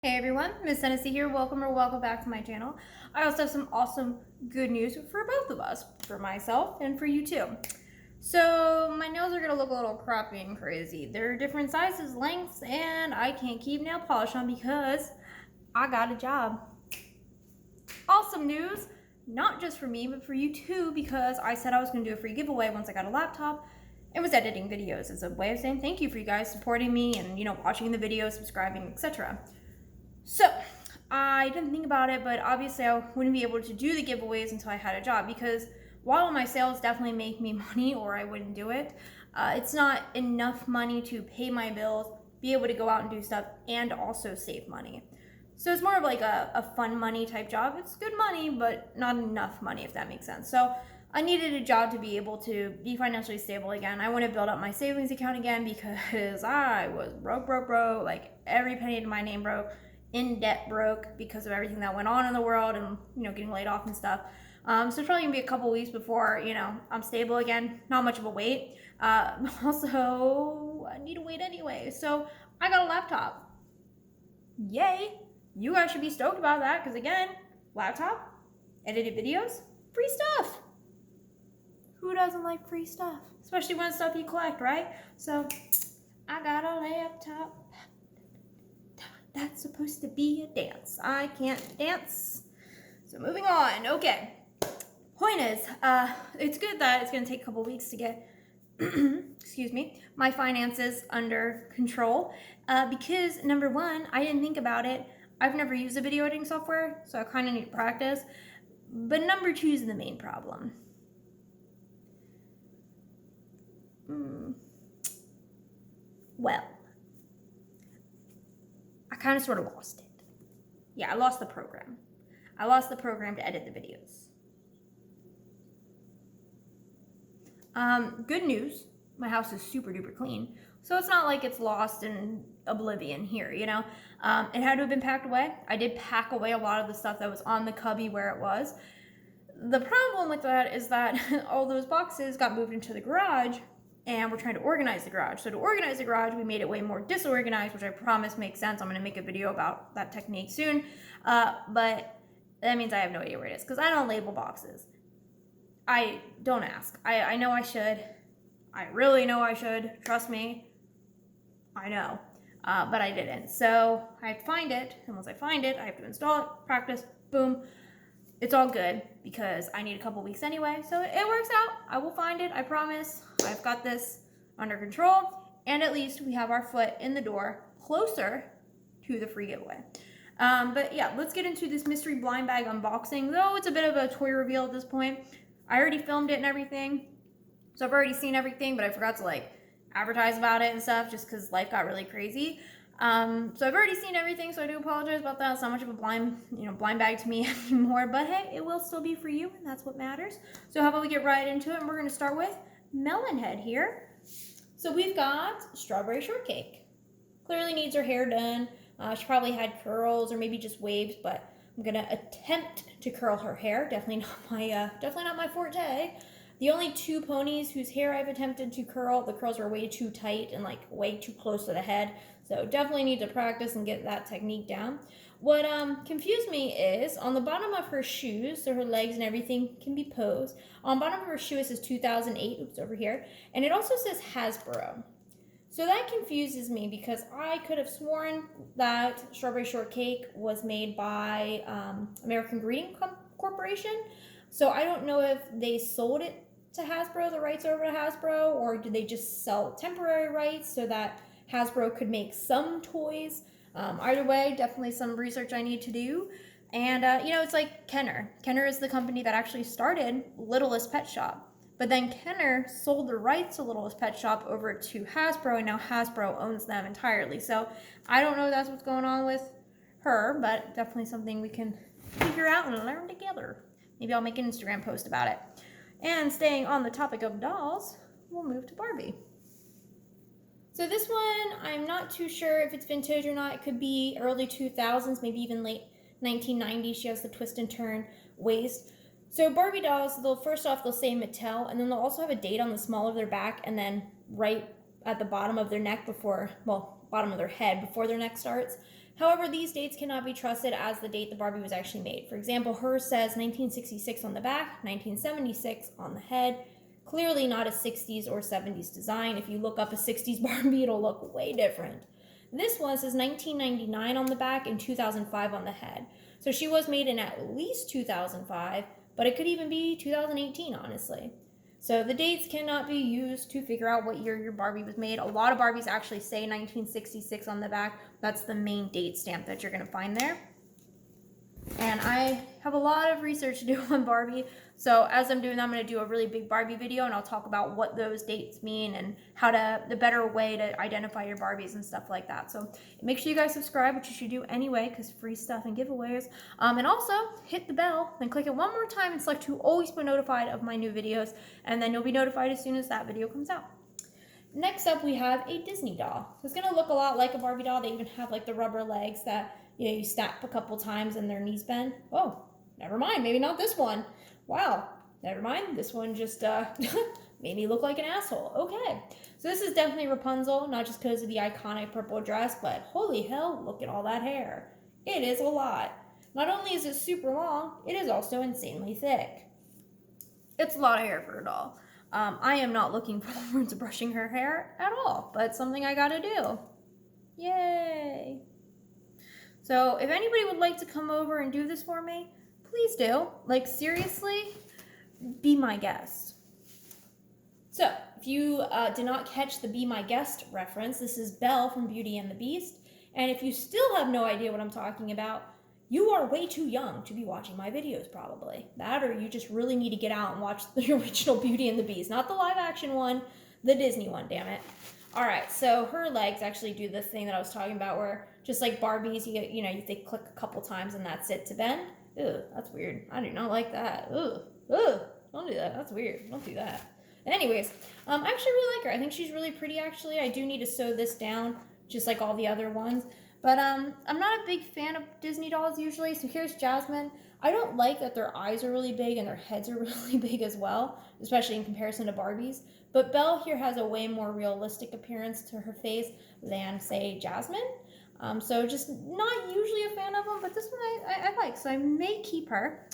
Hey everyone, Miss Tennessee here. Welcome back to my channel. I also have some awesome good news for both of us, for myself and for you too. So my nails are gonna look a little crappy and crazy. They're different sizes, lengths, and I can't keep nail polish on because I got a job. Awesome news, not just for me, but for you too, because I said I was gonna do a free giveaway once I got a laptop and was editing videos as a way of saying thank you for you guys supporting me and watching the videos, subscribing, etc. So I didn't think about it, but obviously I wouldn't be able to do the giveaways until I had a job, because while my sales definitely make me money, or I wouldn't do it, it's not enough money to pay my bills, be able to go out and do stuff, and also save money. So it's more of like a fun money type job. It's good money, but not enough money, if that makes sense. So I needed a job to be able to be financially stable again. I want to build up my savings account again because I was broke, like every penny to my name broke. In debt broke because of everything that went on in the world and getting laid off and stuff. So it's probably gonna be a couple weeks before I'm stable again. Not much of a wait. Also I need to wait anyway, so I got a laptop. Yay! You guys should be stoked about that, because again, laptop, edited videos, free stuff. Who doesn't like free stuff, especially when it's stuff you collect, right? So I got a laptop. That's supposed to be a dance. I can't dance. So moving on. Okay. Point is, it's good that it's going to take a couple weeks to get, excuse me, my finances under control. Because number one, I didn't think about it. I've never used a video editing software, so I kind of need to practice. But number two is the main problem. Well, I kind of sort of lost it. Yeah, I lost the program. I lost the program to edit the videos. Good news, my house is super duper clean, so it's not like it's lost in oblivion here, It had to have been packed away. I did pack away a lot of the stuff that was on the cubby where it was. The problem with that is that all those boxes got moved into the garage, and we're trying to organize the garage. So to organize the garage, we made it way more disorganized, which I promise makes sense. I'm going to make a video about that technique soon. But that means I have no idea where it is, because I don't label boxes. I don't ask. I know I should. I really know I should. Trust me. I know. But I didn't. So I have to find it. And once I find it, I have to install it, practice, boom. It's all good because I need a couple weeks anyway. So it works out. I will find it. I promise. I've got this under control. And at least we have our foot in the door closer to the free giveaway. But yeah, let's get into this mystery blind bag unboxing. Though it's a bit of a toy reveal at this point. I already filmed it and everything. So I've already seen everything, but I forgot to advertise about it and stuff just because life got really crazy. So I've already seen everything, so I do apologize about that. It's not much of a blind bag to me anymore, but hey, it will still be for you, and that's what matters. So how about we get right into it, and we're going to start with Melon Head here. So we've got Strawberry Shortcake. Clearly needs her hair done. She probably had curls or maybe just waves, but I'm going to attempt to curl her hair. Definitely not my forte. The only two ponies whose hair I've attempted to curl, the curls were way too tight and way too close to the head. So definitely need to practice and get that technique down. What confused me is on the bottom of her shoes, so her legs and everything can be posed. On the bottom of her shoe it says 2008, oops, over here. And it also says Hasbro. So that confuses me because I could have sworn that Strawberry Shortcake was made by American Greeting Corporation. So I don't know if they sold it to Hasbro, the rights over to Hasbro, or did they just sell temporary rights so that Hasbro could make some toys? Either way, definitely some research I need to do. And, it's like Kenner. Kenner is the company that actually started Littlest Pet Shop. But then Kenner sold the rights to Littlest Pet Shop over to Hasbro, and now Hasbro owns them entirely. So I don't know if that's what's going on with her, but definitely something we can figure out and learn together. Maybe I'll make an Instagram post about it. And staying on the topic of dolls, we'll move to Barbie. So this one, I'm not too sure if it's vintage or not. It could be early 2000s, maybe even late 1990s. She has the twist and turn waist. So Barbie dolls, first off, they'll say Mattel, and then they'll also have a date on the small of their back, and then right at the bottom of their neck bottom of their head before their neck starts. However, these dates cannot be trusted as the date the Barbie was actually made. For example, hers says 1966 on the back, 1976 on the head. Clearly not a 60s or 70s design. If you look up a 60s Barbie, it'll look way different. This one says 1999 on the back and 2005 on the head. So she was made in at least 2005, but it could even be 2018, honestly. So the dates cannot be used to figure out what year your Barbie was made. A lot of Barbies actually say 1966 on the back. That's the main date stamp that you're going to find there. And I have a lot of research to do on Barbie. So as I'm doing that, I'm going to do a really big Barbie video, and I'll talk about what those dates mean and how to, the better way to identify your Barbies and stuff like that. So make sure you guys subscribe, which you should do anyway, because free stuff and giveaways. And also hit the bell, then click it one more time and select to always be notified of my new videos. And then you'll be notified as soon as that video comes out. Next up, we have a Disney doll. So it's going to look a lot like a Barbie doll. They even have like the rubber legs that you snap a couple times and their knees bend. Oh, never mind. Maybe not this one. Wow. Never mind. This one just made me look like an asshole. Okay. So this is definitely Rapunzel, not just because of the iconic purple dress, but holy hell, look at all that hair. It is a lot. Not only is it super long, it is also insanely thick. It's a lot of hair for a doll. I am not looking forward to brushing her hair at all, but it's something I gotta do. Yay! So if anybody would like to come over and do this for me, please do. Like, seriously, be my guest. So if you did not catch the Be My Guest reference, this is Belle from Beauty and the Beast. And if you still have no idea what I'm talking about, you are way too young to be watching my videos, probably. That, or you just really need to get out and watch the original Beauty and the Beast. Not the live action one, the Disney one, damn it. All right, so her legs actually do the thing that I was talking about where, just like Barbies, they click a couple times and that's it to bend. Ugh, that's weird. I do not like that. Ugh, don't do that. That's weird. Don't do that. Anyways, I actually really like her. I think she's really pretty, actually. I do need to sew this down, just like all the other ones. But I'm not a big fan of Disney dolls usually. So here's Jasmine. I don't like that their eyes are really big and their heads are really big as well, especially in comparison to Barbie's. But Belle here has a way more realistic appearance to her face than, say, Jasmine. So just not usually a fan of them, but this one I like, so I may keep her.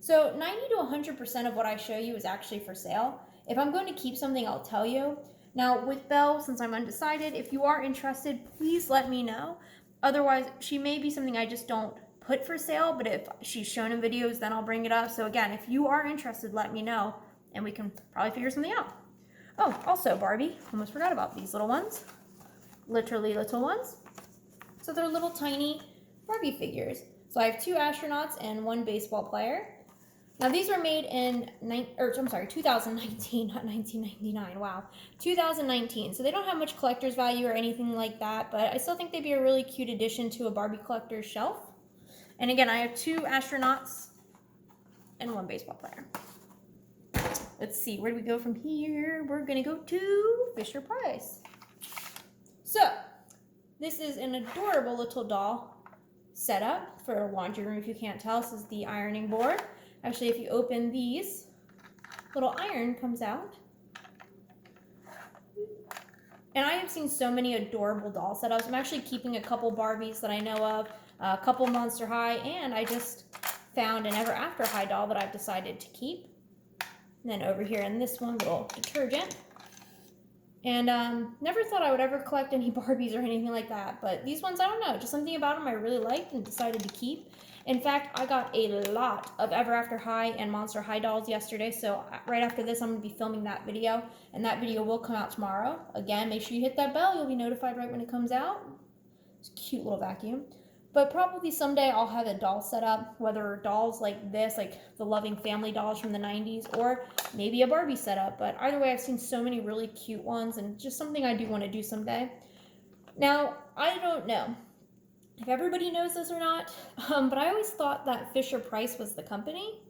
So 90 to 100% of what I show you is actually for sale. If I'm going to keep something, I'll tell you. Now with Belle, since I'm undecided, if you are interested, please let me know. Otherwise, she may be something I just don't put for sale, but if she's shown in videos, then I'll bring it up. So again, if you are interested, let me know, and we can probably figure something out. Oh, also Barbie, almost forgot about these little ones. Literally little ones. So they're little tiny Barbie figures. So I have 2 astronauts and 1 baseball player. Now these were made in 2019, not 1999. Wow, 2019. So they don't have much collector's value or anything like that, but I still think they'd be a really cute addition to a Barbie collector's shelf. And again, I have 2 astronauts and 1 baseball player. Let's see, where do we go from here? We're gonna go to Fisher-Price. So this is an adorable little doll setup for a laundry room. If you can't tell, this is the ironing board. Actually, if you open these, little iron comes out. And I have seen so many adorable doll setups. I'm actually keeping a couple Barbies that I know of, a couple Monster High, and I just found an Ever After High doll that I've decided to keep. And then over here in this one, little detergent. And never thought I would ever collect any Barbies or anything like that. But these ones, I don't know, just something about them I really liked and decided to keep. In fact, I got a lot of Ever After High and Monster High dolls yesterday. So right after this, I'm going to be filming that video. And that video will come out tomorrow. Again, make sure you hit that bell. You'll be notified right when it comes out. It's a cute little vacuum. But probably someday I'll have a doll set up, whether dolls like this, like the Loving Family dolls from the 90s, or maybe a Barbie setup. But either way, I've seen so many really cute ones, and just something I do want to do someday. Now, I don't know if everybody knows this or not, but I always thought that Fisher-Price was the company,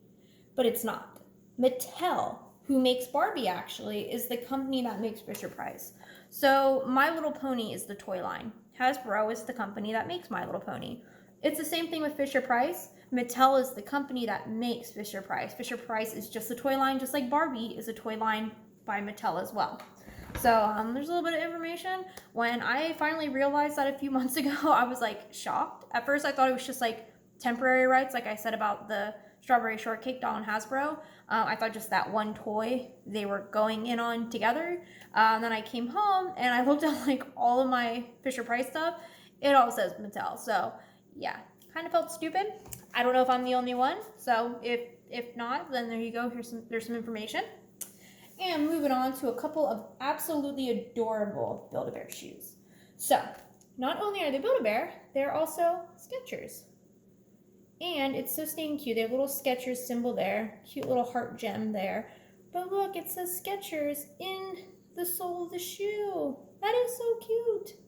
but it's not. Mattel, who makes Barbie actually, is the company that makes Fisher-Price. So My Little Pony is the toy line. Hasbro is the company that makes My Little Pony. It's the same thing with Fisher-Price. Mattel is the company that makes Fisher-Price. Fisher-Price is just the toy line, just like Barbie is a toy line by Mattel as well. So So there's a little bit of information. When I finally realized that a few months ago, I was like shocked. At first I thought it was just like temporary rights, like I said about the strawberry shortcake doll and Hasbro. I thought just that one toy they were going in on together. Then I came home and I looked at like all of my Fisher-Price stuff. It all says Mattel. So yeah, kind of felt stupid. I don't know if I'm the only one. So if not, then there you go. There's some information. And moving on to a couple of absolutely adorable Build-A-Bear shoes. So, not only are they Build-A-Bear, they're also Skechers. And it's so stinking cute. They have a little Skechers symbol there, cute little heart gem there. But look, it says Skechers in the sole of the shoe. That is so cute.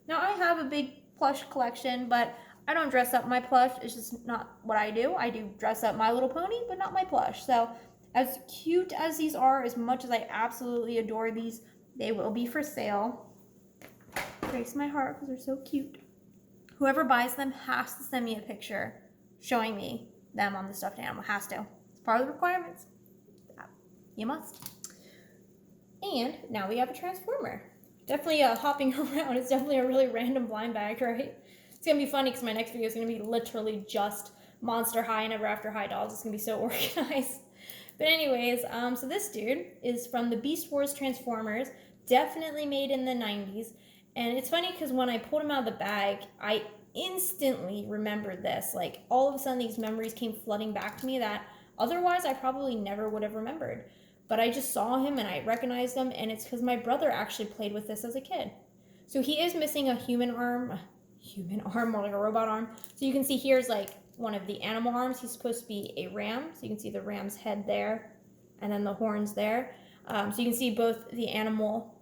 Now, I have a big plush collection, but I don't dress up my plush. It's just not what I do. I do dress up My Little Pony, but not my plush. So, as cute as these are, as much as I absolutely adore these, they will be for sale. Breaks my heart because they're so cute. Whoever buys them has to send me a picture showing me them on the stuffed animal. Has to. It's part of the requirements. You must. And now we have a Transformer. Definitely hopping around. It's definitely a really random blind bag, right? It's going to be funny because my next video is going to be literally just Monster High and Ever After High dolls. It's going to be so organized. But anyways, so this dude is from the Beast Wars Transformers, definitely made in the 90s. And it's funny because when I pulled him out of the bag, I instantly remembered this. Like, all of a sudden, these memories came flooding back to me that otherwise I probably never would have remembered. But I just saw him and I recognized him, and it's because my brother actually played with this as a kid. So he is missing a human arm, more like a robot arm. So you can see here's like one of the animal arms. He's supposed to be a ram, so you can see the ram's head there and then the horns there. So you can see both the animal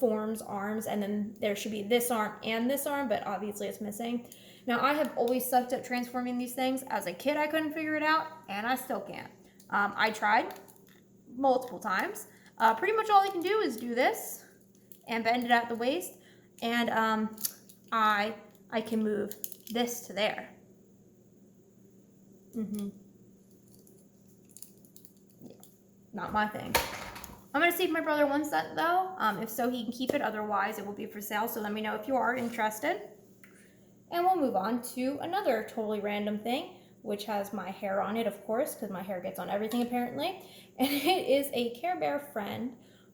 forms arms, and then there should be this arm and this arm, but obviously it's missing. Now, I have always sucked at transforming these things. As a kid, I couldn't figure it out, and I still can't. I tried multiple times. Pretty much all I can do is do this and bend it at the waist, and I can move this to there. Yeah, not my thing. I'm going to see if my brother wants that, though. If so, he can keep it. Otherwise, it will be for sale. So let me know if you are interested. And we'll move on to another totally random thing, which has my hair on it, of course, because my hair gets on everything, apparently. And it is a Care Bear friend.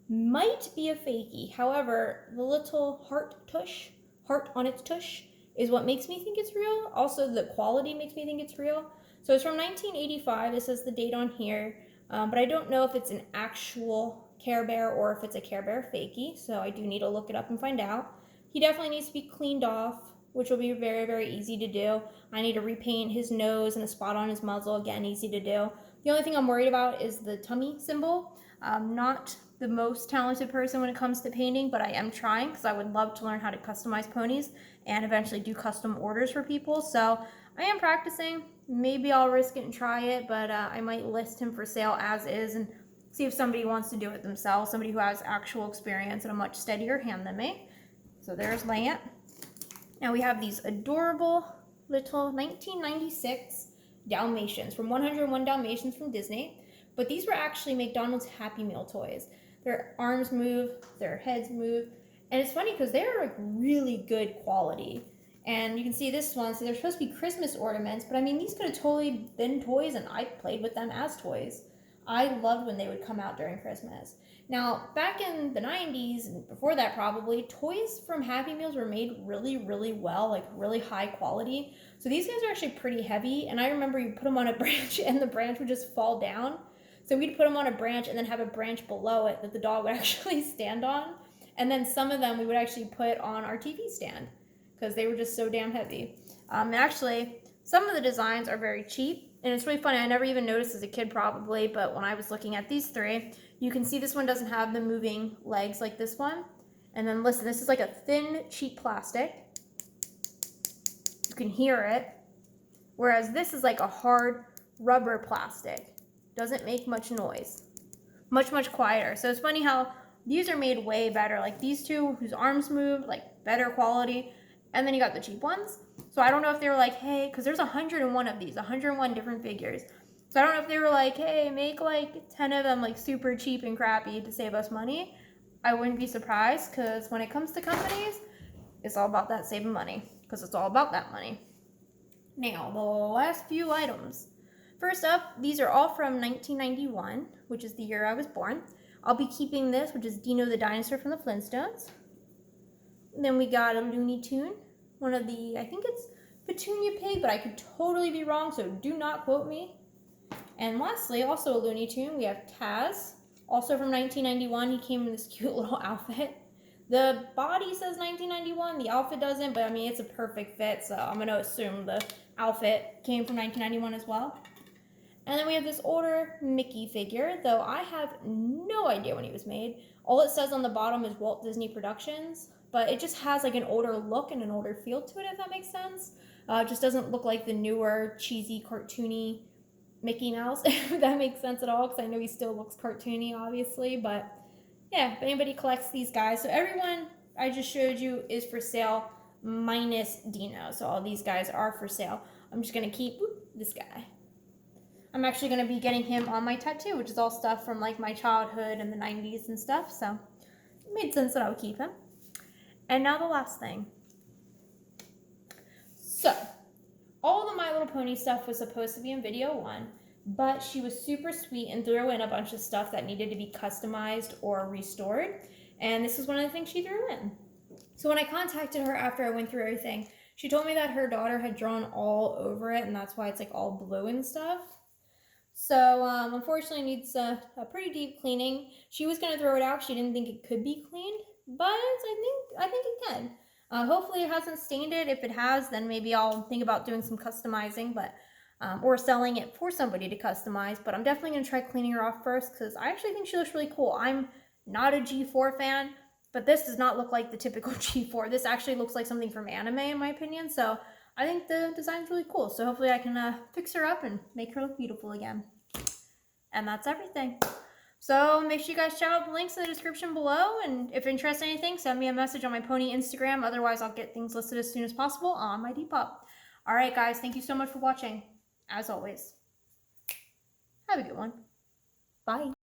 Might be a fakie. However, the little heart on its tush, is what makes me think it's real. Also, the quality makes me think it's real. So it's from 1985. This is the date on here. But I don't know if it's an actual Care Bear or if it's a Care Bear fakie. So I do need to look it up and find out. He definitely needs to be cleaned off, which will be very, very easy to do. I need to repaint his nose and a spot on his muzzle. Again, easy to do. The only thing I'm worried about is the tummy symbol. I'm not the most talented person when it comes to painting, but I am trying because I would love to learn how to customize ponies and eventually do custom orders for people. So I am practicing. Maybe I'll risk it and try it, but I might list him for sale as is and see if somebody wants to do it themselves, somebody who has actual experience and a much steadier hand than me. So there's Lant. Now we have these adorable little 1996 Dalmatians from 101 Dalmatians from Disney, but these were actually McDonald's Happy Meal toys. Their arms move, their heads move, and it's funny because they're like really good quality. And you can see this one, so they're supposed to be Christmas ornaments, but I mean, these could have totally been toys, and I played with them as toys. I loved when they would come out during Christmas. Now, back in the 90s, and before that probably, toys from Happy Meals were made really, really well, like really high quality. So these guys are actually pretty heavy, and I remember you put them on a branch, and the branch would just fall down. So we'd put them on a branch and then have a branch below it that the dog would actually stand on. And then some of them we would actually put on our TV stand, because they were just so damn heavy. And actually, some of the designs are very cheap, and it's really funny. I never even noticed as a kid probably, but when I was looking at these three, you can see this one doesn't have the moving legs like this one. And then listen, this is like a thin, cheap plastic. You can hear it. Whereas this is like a hard rubber plastic. Doesn't make much noise. Much, much quieter. So it's funny how these are made way better. Like these two, whose arms move, like better quality. And then you got the cheap ones. So I don't know if they were like, hey, because there's 101 of these, 101 different figures. So I don't know if they were like, hey, make like 10 of them like super cheap and crappy to save us money. I wouldn't be surprised, because when it comes to companies, it's all about that saving money, because it's all about that money. Now, the last few items. First up, these are all from 1991, which is the year I was born. I'll be keeping this, which is Dino the Dinosaur from the Flintstones. Then we got a Looney Tune, one of the, I think it's Petunia Pig, but I could totally be wrong, so do not quote me. And lastly, also a Looney Tune, we have Taz, also from 1991. He came in this cute little outfit. The body says 1991, the outfit doesn't, but I mean, it's a perfect fit, so I'm going to assume the outfit came from 1991 as well. And then we have this older Mickey figure, though I have no idea when he was made. All it says on the bottom is Walt Disney Productions, but it just has like an older look and an older feel to it, if that makes sense. It just doesn't look like the newer, cheesy, cartoony Mickey Mouse, if that makes sense at all, because I know he still looks cartoony, obviously, but yeah, if anybody collects these guys. So everyone I just showed you is for sale, minus Dino. So all these guys are for sale. I'm just going to keep this guy. I'm actually going to be getting him on my tattoo, which is all stuff from like my childhood and the 90s and stuff. So it made sense that I would keep him. And now the last thing. So all the My Little Pony stuff was supposed to be in video 1, but she was super sweet and threw in a bunch of stuff that needed to be customized or restored. And this is one of the things she threw in. So when I contacted her after I went through everything, she told me that her daughter had drawn all over it, and that's why it's like all blue and stuff. So unfortunately, it needs a pretty deep cleaning. She was going to throw it out. She didn't think it could be cleaned, but I think it can. Hopefully it hasn't stained it. If it has, then maybe I'll think about doing some customizing, but or selling it for somebody to customize. But I'm definitely going to try cleaning her off first, because I actually think she looks really cool. I'm not a G4 fan, but this does not look like the typical G4. This actually looks like something from anime, in my opinion. So I think the design's really cool. So hopefully I can fix her up and make her look beautiful again. And that's everything. So make sure you guys check out the links in the description below. And if you're interested in anything, send me a message on my pony Instagram. Otherwise, I'll get things listed as soon as possible on my Depop. All right, guys. Thank you so much for watching. As always, have a good one. Bye.